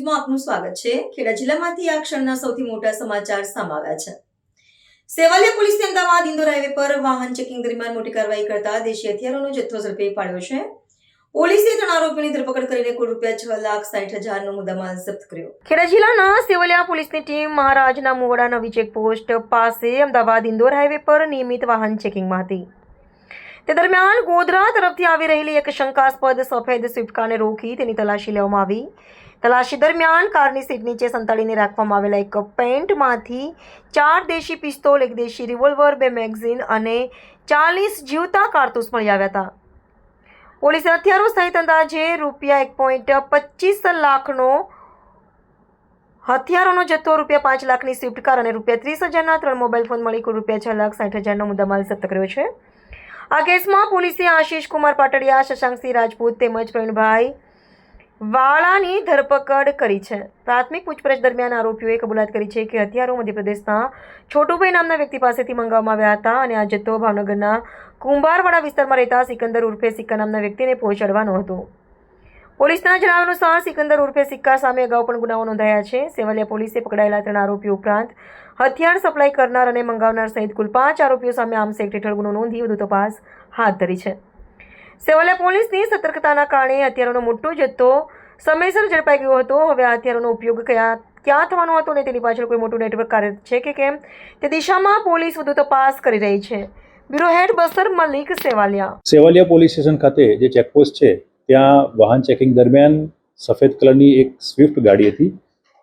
ન્યૂઝમાં આપનું સ્વાગત છે। ખેડા જિલ્લામાંથી આ ક્ષણના સૌથી મોટા સમાચાર સામે આવ્યા છે। સેવાલિયા પોલીસે અમદાવાદ ઇન્દોર હાઈવે પર વાહન ચેકિંગ દરમિયાન મોટી કાર્યવાહી કરતા દેશી હથિયારોનો જથ્થો ઝડપી પાડ્યો છે। પોલીસે 3 આરોપીઓની ધરપકડ કરીને કુલ ₹6,60,000નો મુદ્દામાલ જપ્ત કર્યો। ખેડા જિલ્લાના સેવાલિયા પોલીસની ટીમ મહારાજના મુવાડા નવી ચેકપોસ્ટ પાસે અમદાવાદ ઇન્દોર હાઈવે પર નિયમિત વાહન ચેકિંગમાં હતી। તે દરમિયાન ગોધરા તરફથી આવી રહેલી એક શંકાસ્પદ સફેદ સ્વિફ્ટ કારને રોકી તેની તલાશી લેવામાં આવી। તલાશી દરમિયાન કારની સીટ નીચે સંતાડીને રાખવામાં આવેલા એક પેન્ટમાંથી 4 દેશી પિસ્તોલ, 1 દેશી રિવોલ્વર, 2 મેગઝીન અને 40 જીવતા કારતૂસ મળી આવ્યા હતા। પોલીસે હથિયારો સહિત અંદાજે ₹1.25 લાખનો હથિયારોનો જથ્થો, ₹5 લાખની સ્વિફ્ટ કાર અને ₹30,000ના 3 મોબાઈલ ફોન મળી કુલ ₹6,60,000નો મુદ્દામાલ જપ્ત કર્યો છે। આ કેસમાં પોલીસે આશીષ કુમાર પાટડિયા, શશાંકસિંહ રાજપૂત તેમજ પ્રવીણભાઈ વાળાની ધરપકડ કરી છે। પ્રાથમિક પૂછપરછ દરમિયાન આરોપીઓએ કબૂલાત કરી છે કે હથિયારો મધ્યપ્રદેશના છોટુભાઈ નામના વ્યક્તિ પાસેથી મંગાવવામાં આવ્યા હતા અને આ જથ્થો ભાવનગરના કુંભારવાડા વિસ્તારમાં રહેતા સિકંદર ઉર્ફે સિક્કા નામના વ્યક્તિને પહોંચાડવાનો હતો। પોલીસના જણાવ્યા અનુસાર સિકંદર ઉર્ફે સિક્કા સામે અગાઉ પણ ગુનાઓ નોંધાયા છે। સેવાલિયા પોલીસે પકડાયેલા 3 આરોપીઓ ઉપરાંત હથિયાર સપ્લાય કરનાર અને મંગાવનાર સહિત કુલ 5 આરોપીઓ સામે આર્મ્સ એક્ટ હેઠળ ગુનો નોંધી વધુ તપાસ હાથ ધરી છે। સેવાલિયા પોલીસની સતર્કતાના કારણે હથિયારોનો મોટો જથ્થો સમયસર ઝડપાઈ ગયો હતો। હવે આ હથિયારોનો ઉપયોગ ક્યાં થવાનો હતો અને તેની પાછળ કોઈ મોટું નેટવર્ક કાર્યરત છે કે કેમ તે દિશામાં પોલીસ વધુ તપાસ કરી રહી છે। બ્યુરો હેડ બસર મલિક, સેવાલિયા પોલીસ સ્ટેશન ખાતે જે ચેકપોસ્ટ છે ત્યાં વાહન ચેકિંગ દરમિયાન સફેદ કલરની એક સ્વિફ્ટ ગાડી હતી,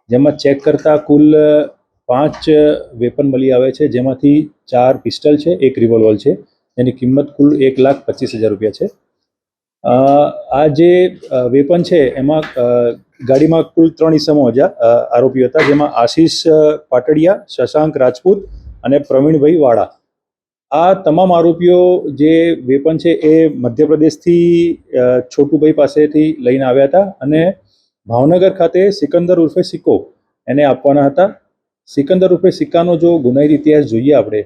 જેમાં ચેક કરતા કુલ 5 વેપન મળી આવે છે, જેમાંથી 4 પિસ્ટલ છે, 1 રિવોલ્વર છે, જેની કિંમત કુલ ₹1,25,000 છે। આ જે વેપન છે એમાં ગાડીમાં કુલ 3 ઇસમો આરોપીઓ હતા, જેમાં આશીષ પાટડિયા, શશાંક રાજપૂત અને પ્રવીણભાઈ વાળા। આ તમામ આરોપીઓ જે વેપન છે એ મધ્યપ્રદેશથી છોટુભાઈ પાસેથી લઈને આવ્યા હતા અને ભાવનગર ખાતે સિકંદર ઉર્ફે સિક્કો એને આપવાના હતા। સિકંદર ઉર્ફે સિક્કાનો જો ગુનાહિત ઇતિહાસ જોઈએ આપણે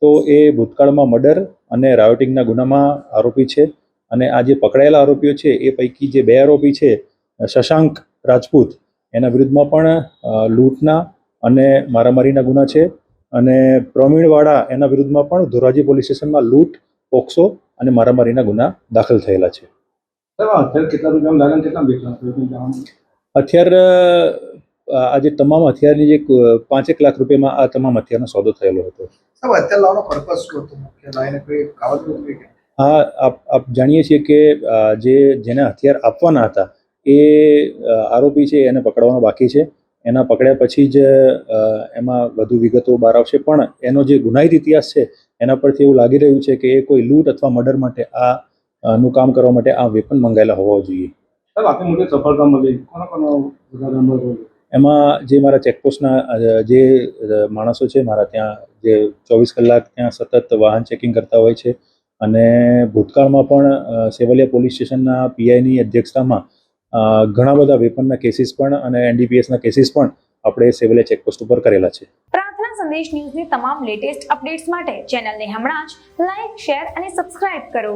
તો એ ભૂતકાળમાં મર્ડર અને રાયોટિંગના ગુનામાં આરોપી છે અને આ જે પકડાયેલા આરોપીઓ છે એ પૈકી જે 2 આરોપી છે, શશાંક રાજપૂત, એના વિરુદ્ધમાં પણ લૂંટના અને મારામારીના ગુના છે અને પ્રવીણવાળા એના વિરુદ્ધમાં પણ ધોરાજી પોલીસ સ્ટેશનમાં લૂંટ, પોક્સો અને મારામારીના ગુના દાખલ થયેલા છે। હથિયાર આજે તમામ હથિયારની જે 5 લાખ રૂપિયામાં આ તમામ હથિયારનો સોદો થયેલો હતો। હા, આપ જાણીએ છીએ કે જેને હથિયાર આપવાના હતા એ આરોપી છે એને પકડવાનો બાકી છે। એના પકડ્યા પછી જ એમાં વધુ વિગતો બહાર આવશે, પણ એનો જે ગુનાહિત ઇતિહાસ છે એના પરથી એવું લાગી રહ્યું છે કે એ કોઈ લૂંટ અથવા મર્ડર માટે નું કામ કરવા માટે આ વેપન મંગાયેલા હોવા જોઈએ। એમાં જે મારા ચેકપોસ્ટના જે માણસો છે મારા ત્યાં, જે 24 કલાક ત્યાં સતત વાહન ચેકિંગ કરતા હોય છે અને ભૂતકાળમાં પણ સેવાલિયા પોલીસ સ્ટેશનના પીઆઈની અધ્યક્ષતામાં ઘણા બધા વેપનના કેસીસ પણ અને એનડીપીએસના કેસીસ પણ આપણે સેવાલિયા ચેકપોસ્ટ ઉપર કરેલા છે। પ્રાર્થના સંદેશ ન્યૂઝની તમામ લેટેસ્ટ અપડેટ્સ માટે ચેનલને હમણાં જ લાઈક, શેર અને સબસ્ક્રાઇબ કરો।